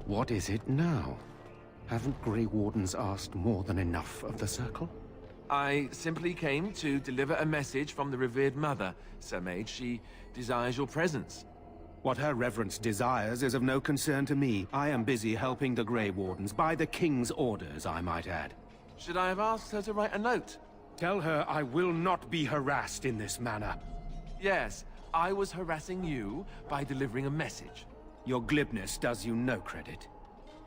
What is it now? Haven't Grey Wardens asked more than enough of the Circle? I simply came to deliver a message from the revered mother, Sir Mage. She desires your presence. What her reverence desires is of no concern to me. I am busy helping the Grey Wardens, by the King's orders, I might add. Should I have asked her to write a note? Tell her I will not be harassed in this manner. Yes, I was harassing you by delivering a message. Your glibness does you no credit.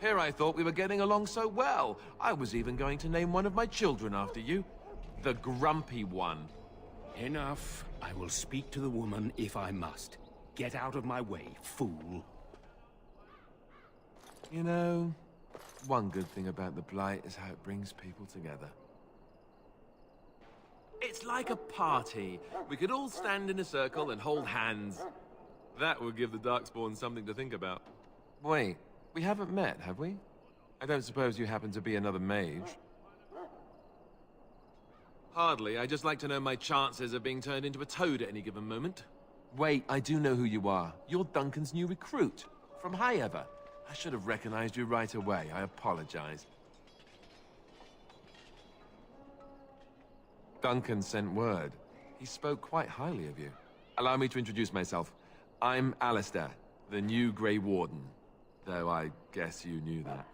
Here I thought we were getting along so well. I was even going to name one of my children after you. The Grumpy One. Enough. I will speak to the woman if I must. Get out of my way, fool. You know, one good thing about the Blight is how it brings people together. It's like a party. We could all stand in a circle and hold hands. That would give the Darkspawn something to think about. Wait, we haven't met, have we? I don't suppose you happen to be another mage? Hardly. I just like to know my chances of being turned into a toad at any given moment. Wait, I do know who you are. You're Duncan's new recruit. From High Ever. I should have recognized you right away. I apologize. Duncan sent word. He spoke quite highly of you. Allow me to introduce myself. I'm Alistair, the new Grey Warden. Though I guess you knew that.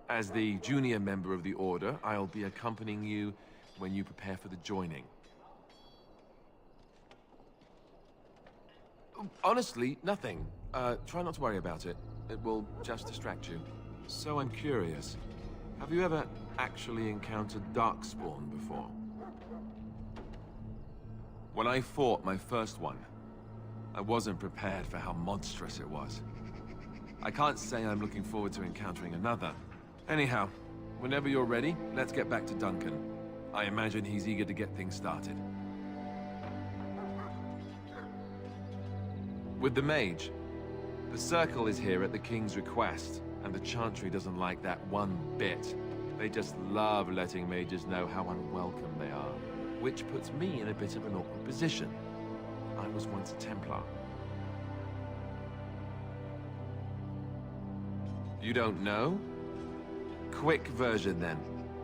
As the junior member of the Order, I'll be accompanying you when you prepare for the joining. Honestly, nothing. Try not to worry about it. It will just distract you. So I'm curious. Have you ever actually encountered Darkspawn before? When I fought my first one, I wasn't prepared for how monstrous it was. I can't say I'm looking forward to encountering another. Anyhow, whenever you're ready, let's get back to Duncan. I imagine he's eager to get things started. With the mage, the Circle is here at the King's request, and the Chantry doesn't like that one bit. They just love letting mages know how unwelcome they are, which puts me in a bit of an awkward position. I was once a Templar. You don't know? Quick version then.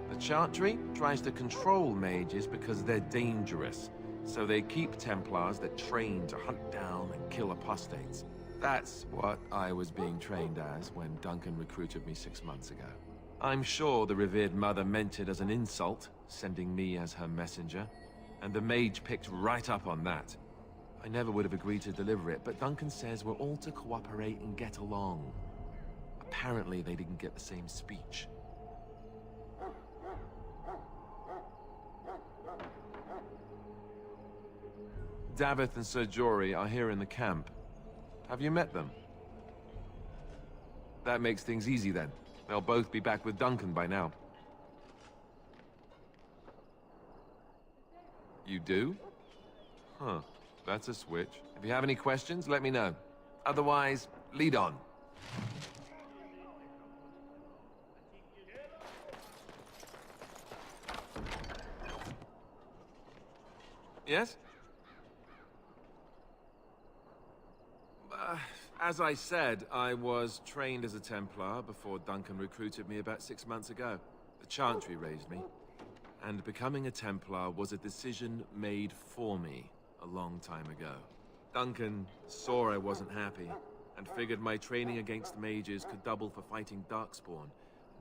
The Chantry tries to control mages because they're dangerous, so they keep Templars that train to hunt down and kill apostates. That's what I was being trained as when Duncan recruited me 6 months ago. I'm sure the revered mother meant it as an insult, sending me as her messenger, and the mage picked right up on that. I never would have agreed to deliver it, but Duncan says we're all to cooperate and get along. Apparently they didn't get the same speech. Davith and Sir Jory are here in the camp. Have you met them? That makes things easy then. They'll both be back with Duncan by now. You do? Huh. That's a switch. If you have any questions, let me know. Otherwise, lead on. Yes? As I said, I was trained as a Templar before Duncan recruited me about 6 months ago. The Chantry raised me. And becoming a Templar was a decision made for me a long time ago. Duncan saw I wasn't happy, and figured my training against mages could double for fighting Darkspawn.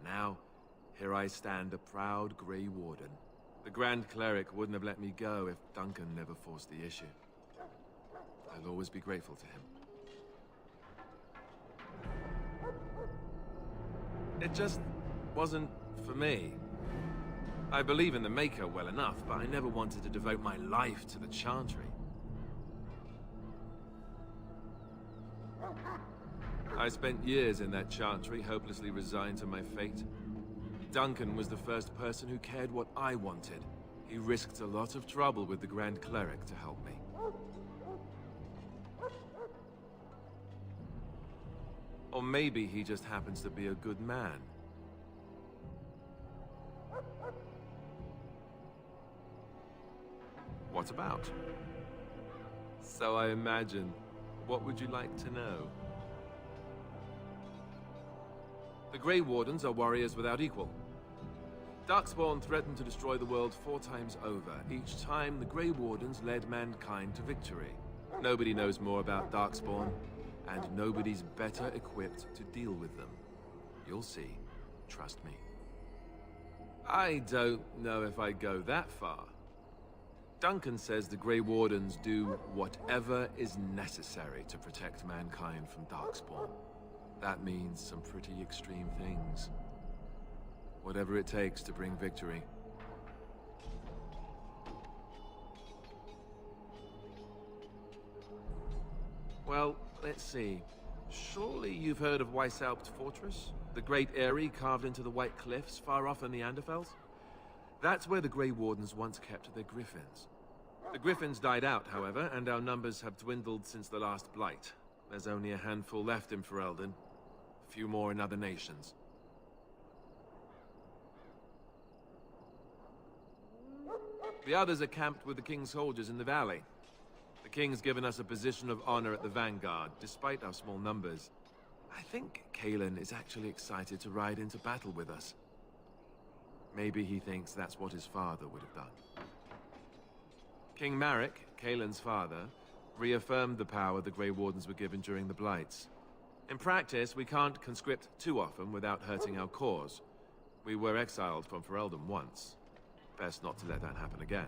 Now, here I stand, a proud Grey Warden. The Grand Cleric wouldn't have let me go if Duncan never forced the issue. I'll always be grateful to him. It just wasn't for me. I believe in the Maker well enough, but I never wanted to devote my life to the Chantry. I spent years in that Chantry, hopelessly resigned to my fate. Duncan was the first person who cared what I wanted. He risked a lot of trouble with the Grand Cleric to help me. Or maybe he just happens to be a good man. What about? So I imagine. What would you like to know? The Grey Wardens are warriors without equal. Darkspawn threatened to destroy the world 4 times over. Each time, the Grey Wardens led mankind to victory. Nobody knows more about Darkspawn, and nobody's better equipped to deal with them. You'll see. Trust me. I don't know if I'd go that far. Duncan says the Grey Wardens do whatever is necessary to protect mankind from Darkspawn. That means some pretty extreme things. Whatever it takes to bring victory. Well, let's see. Surely you've heard of Weishaupt Fortress? The great eyrie carved into the White Cliffs far off in the Anderfels? That's where the Grey Wardens once kept their griffins. The griffins died out, however, and our numbers have dwindled since the last Blight. There's only a handful left in Ferelden. A few more in other nations. The others are camped with the King's soldiers in the valley. The King's given us a position of honor at the vanguard, despite our small numbers. I think Cailan is actually excited to ride into battle with us. Maybe he thinks that's what his father would have done. King Marek, Cailan's father, reaffirmed the power the Grey Wardens were given during the Blights. In practice, we can't conscript too often without hurting our cause. We were exiled from Ferelden once. Best not to let that happen again.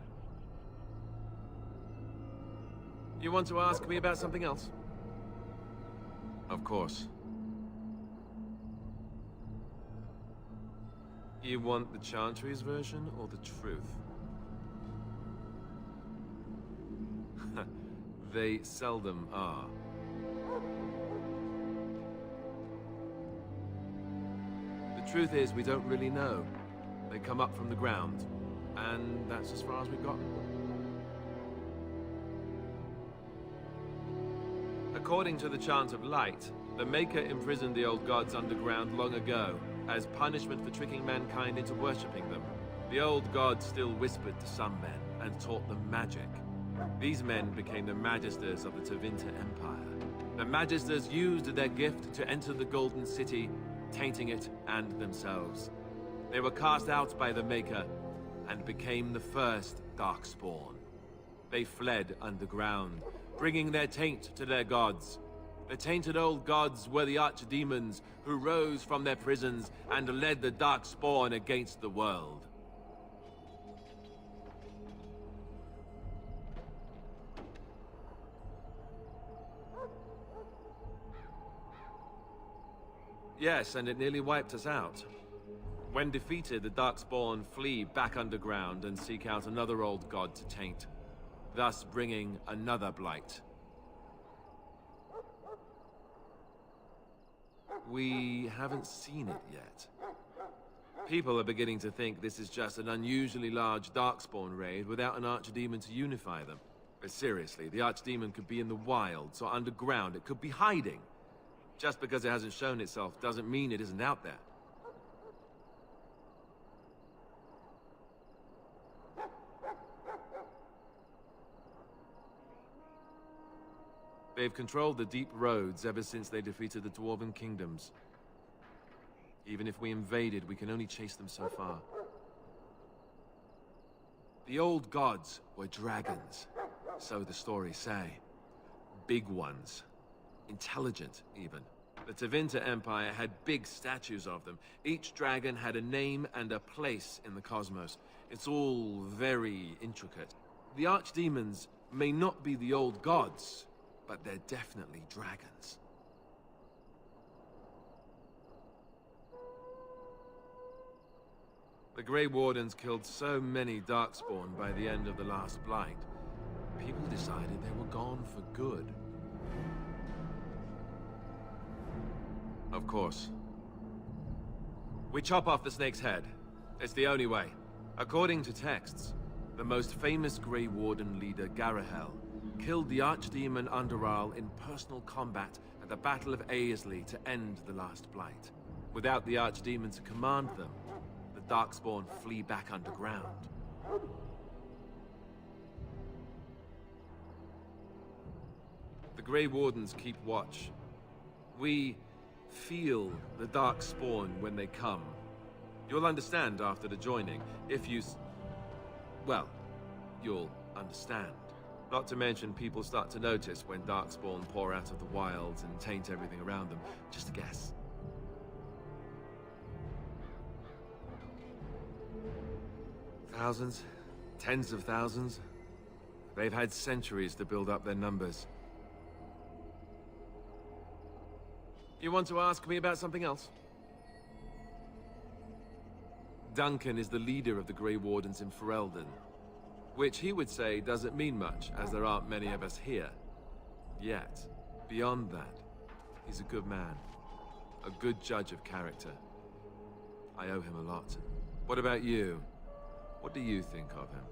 You want to ask me about something else? Of course. You want the Chantry's version or the truth? They seldom are. The truth is, we don't really know. They come up from the ground, and that's as far as we've gotten. According to the Chant of Light, the Maker imprisoned the old gods underground long ago, as punishment for tricking mankind into worshipping them. The old gods still whispered to some men, and taught them magic. These men became the Magisters of the Tevinter Empire. The Magisters used their gift to enter the Golden City, tainting it and themselves. They were cast out by the Maker, and became the first Darkspawn. They fled underground, bringing their taint to their gods. The tainted old gods were the archdemons who rose from their prisons and led the Darkspawn against the world. Yes, and it nearly wiped us out. When defeated, the Darkspawn flee back underground and seek out another old god to taint, thus bringing another Blight. We haven't seen it yet. People are beginning to think this is just an unusually large Darkspawn raid without an archdemon to unify them. But seriously, the archdemon could be in the wilds or underground. It could be hiding. Just because it hasn't shown itself doesn't mean it isn't out there. They've controlled the deep roads ever since they defeated the Dwarven kingdoms. Even if we invaded, we can only chase them so far. The old gods were dragons, so the stories say. Big ones. Intelligent, even. The Tevinter Empire had big statues of them. Each dragon had a name and a place in the cosmos. It's all very intricate. The archdemons may not be the old gods, but they're definitely dragons. The Grey Wardens killed so many Darkspawn by the end of the last Blight. People decided they were gone for good. Of course. We chop off the snake's head. It's the only way. According to texts, the most famous Grey Warden leader, Garahel, killed the Archdemon Underal in personal combat at the Battle of Aesley to end the last Blight. Without the Archdemon to command them, the Darkspawn flee back underground. The Grey Wardens keep watch. We feel the dark spawn when they come. You'll understand after the joining, if you... well, you'll understand. Not to mention people start to notice when darkspawn pour out of the wilds and taint everything around them. Just a guess. Thousands? Tens of thousands? They've had centuries to build up their numbers. You want to ask me about something else? Duncan is the leader of the Grey Wardens in Ferelden, which he would say doesn't mean much, as there aren't many of us here. Yet, beyond that, he's a good man. A good judge of character. I owe him a lot. What about you? What do you think of him?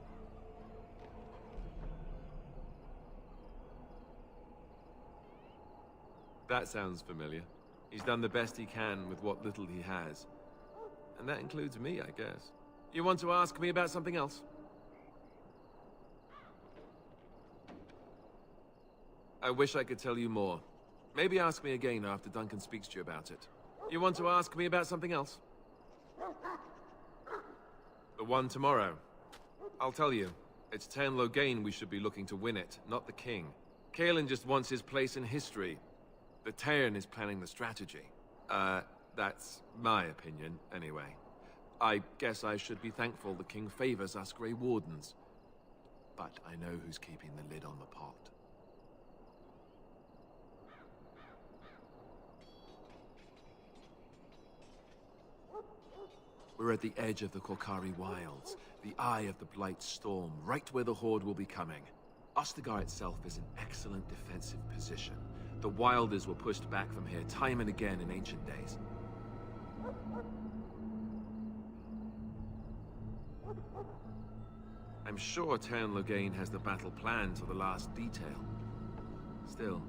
That sounds familiar. He's done the best he can with what little he has. And that includes me, I guess. You want to ask me about something else? I wish I could tell you more. Maybe ask me again after Duncan speaks to you about it. You want to ask me about something else? The one tomorrow. I'll tell you. It's Tern Loghain we should be looking to win it, not the king. Caelan just wants his place in history. The Tern is planning the strategy. That's my opinion, anyway. I guess I should be thankful the king favors us Grey Wardens. But I know who's keeping the lid on the pot. We're at the edge of the Korcari Wilds, the eye of the Blight Storm, right where the Horde will be coming. Ostegar itself is an excellent defensive position. The Wilders were pushed back from here time and again in ancient days. I'm sure Tern Loghain has the battle planned to the last detail. Still,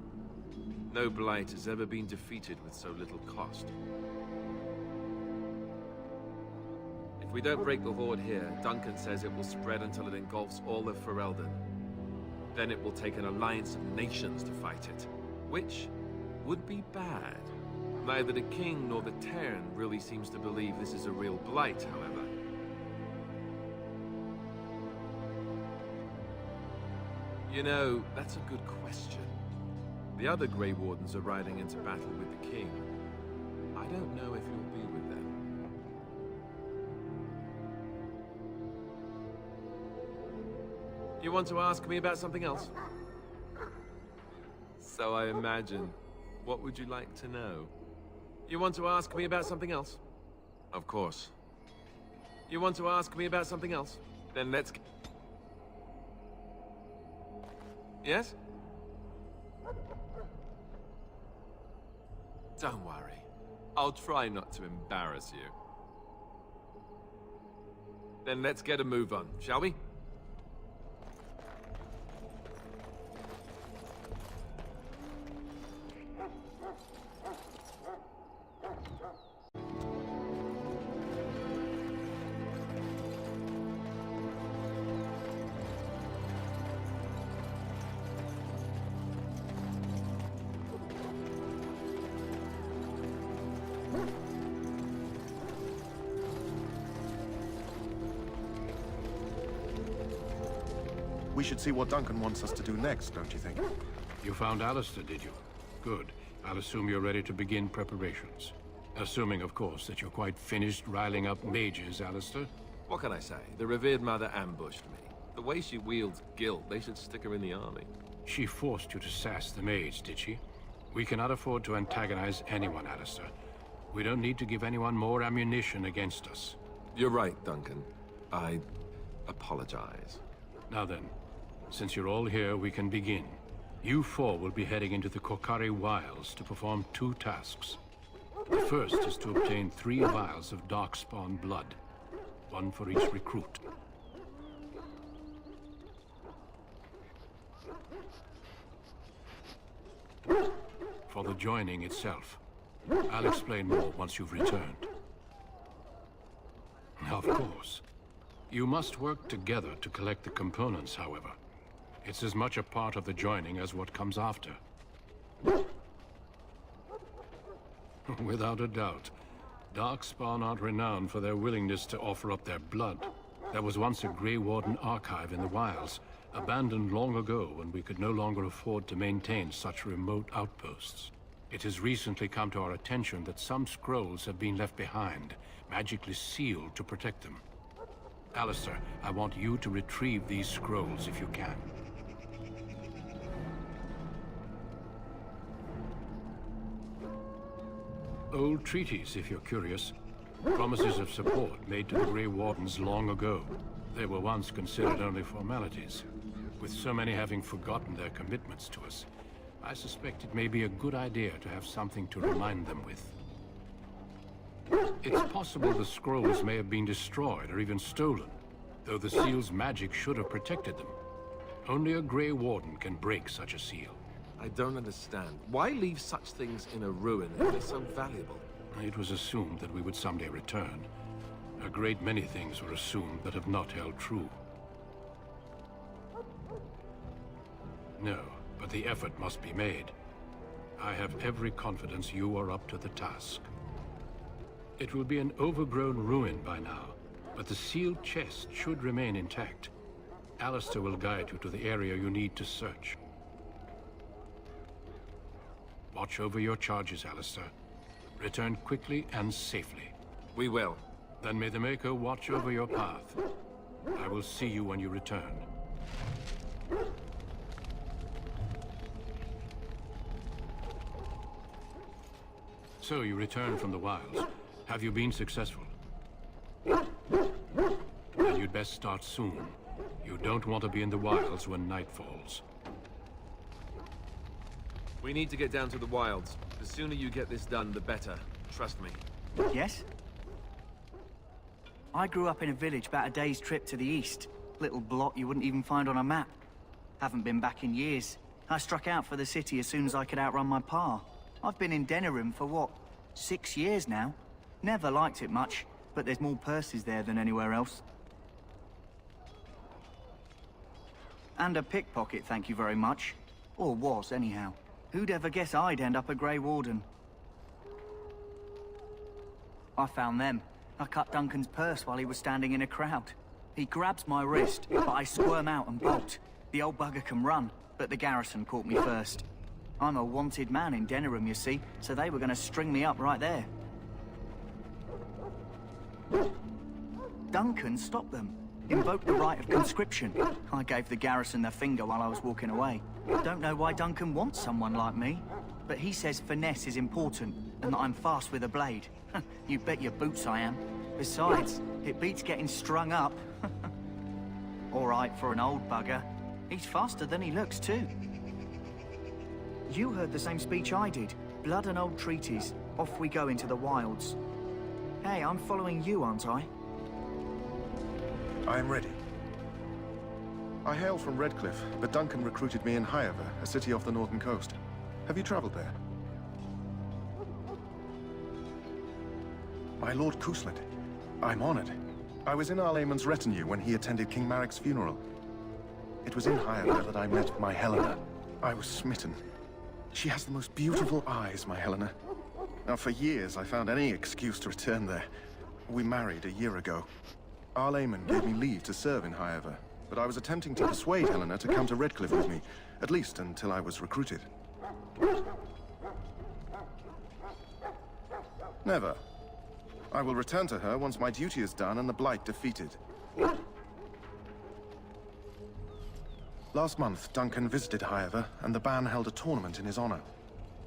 no Blight has ever been defeated with so little cost. If we don't break the Horde here, Duncan says it will spread until it engulfs all of Ferelden. Then it will take an alliance of nations to fight it, which would be bad. Neither the king nor the Tern really seems to believe this is a real blight, however. You know, that's a good question. The other Grey Wardens are riding into battle with the king. I don't know if you'll be with them. You want to ask me about something else? So I imagine. What would you like to know? You want to ask me about something else? Of course. You want to ask me about something else? Then let's... Yes? Don't worry. I'll try not to embarrass you. Then let's get a move on, shall we? We should see what Duncan wants us to do next, don't you think? You found Alistair, did you? Good. I'll assume you're ready to begin preparations. Assuming, of course, that you're quite finished riling up mages, Alistair. What can I say? The revered mother ambushed me. The way she wields guilt, they should stick her in the army. She forced you to sass the mage, did she? We cannot afford to antagonize anyone, Alistair. We don't need to give anyone more ammunition against us. You're right, Duncan. I apologize. Now then, since you're all here, we can begin. You four will be heading into the Korcari Wilds to perform 2 tasks. The first is to obtain 3 vials of Darkspawn blood, 1 for each recruit. For the joining itself, I'll explain more once you've returned. Of course. You must work together to collect the components, however. It's as much a part of the joining as what comes after. Without a doubt. Darkspawn aren't renowned for their willingness to offer up their blood. There was once a Grey Warden archive in the wilds, abandoned long ago when we could no longer afford to maintain such remote outposts. It has recently come to our attention that some scrolls have been left behind, magically sealed to protect them. Alistair, I want you to retrieve these scrolls if you can. Old treaties, if you're curious. Promises of support made to the Grey Wardens long ago. They were once considered only formalities. With so many having forgotten their commitments to us, I suspect it may be a good idea to have something to remind them with. It's possible the scrolls may have been destroyed or even stolen, though the seal's magic should have protected them. Only a Grey Warden can break such a seal. I don't understand. Why leave such things in a ruin if they're so valuable? It was assumed that we would someday return. A great many things were assumed that have not held true. No, but the effort must be made. I have every confidence you are up to the task. It will be an overgrown ruin by now, but the sealed chest should remain intact. Alistair will guide you to the area you need to search. Watch over your charges, Alistair. Return quickly and safely. We will. Then may the Maker watch over your path. I will see you when you return. So you return from the wilds. Have you been successful? Then you'd best start soon. You don't want to be in the wilds when night falls. We need to get down to the wilds. The sooner you get this done, the better. Trust me. Yes? I grew up in a village about a day's trip to the east. Little blot you wouldn't even find on a map. Haven't been back in years. I struck out for the city as soon as I could outrun my pa. I've been in Denerim for what, 6 years now? Never liked it much, but there's more purses there than anywhere else. And a pickpocket, thank you very much. Or was, anyhow. Who'd ever guess I'd end up a Grey Warden? I found them. I cut Duncan's purse while he was standing in a crowd. He grabs my wrist, but I squirm out and bolt. The old bugger can run, but the garrison caught me first. I'm a wanted man in Denerim, you see, so they were gonna string me up right there. Duncan stopped them. Invoked the right of conscription. I gave the garrison the finger while I was walking away. Don't know why Duncan wants someone like me, but he says finesse is important, and that I'm fast with a blade. You bet your boots I am. Besides, it beats getting strung up. All right for an old bugger. He's faster than he looks, too. You heard the same speech I did. Blood and old treaties. Off we go into the wilds. Hey, I'm following you, aren't I? I am ready. I hail from Redcliffe, but Duncan recruited me in Hyaver, a city off the northern coast. Have you traveled there? My Lord Cousland, I'm honored. I was in Arlayman's retinue when he attended King Maric's funeral. It was in Hyaver that I met my Helena. I was smitten. She has the most beautiful eyes, my Helena. Now, for years, I found any excuse to return there. We married a year ago. Arlayman gave me leave to serve in Hyaver, but I was attempting to persuade Helena to come to Redcliffe with me, at least until I was recruited. Never. I will return to her once my duty is done and the Blight defeated. Last month, Duncan visited Hyaver, and the band held a tournament in his honor.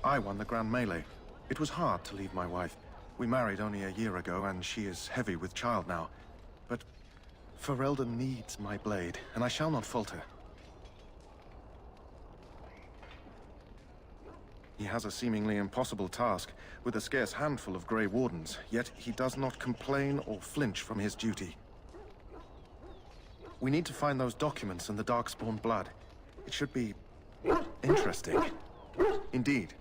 I won the Grand Melee. It was hard to leave my wife. We married only a year ago, and she is heavy with child now. But Ferelden needs my blade, and I shall not falter. He has a seemingly impossible task, with a scarce handful of Grey Wardens, yet he does not complain or flinch from his duty. We need to find those documents and the Darkspawn blood. It should be interesting. Indeed.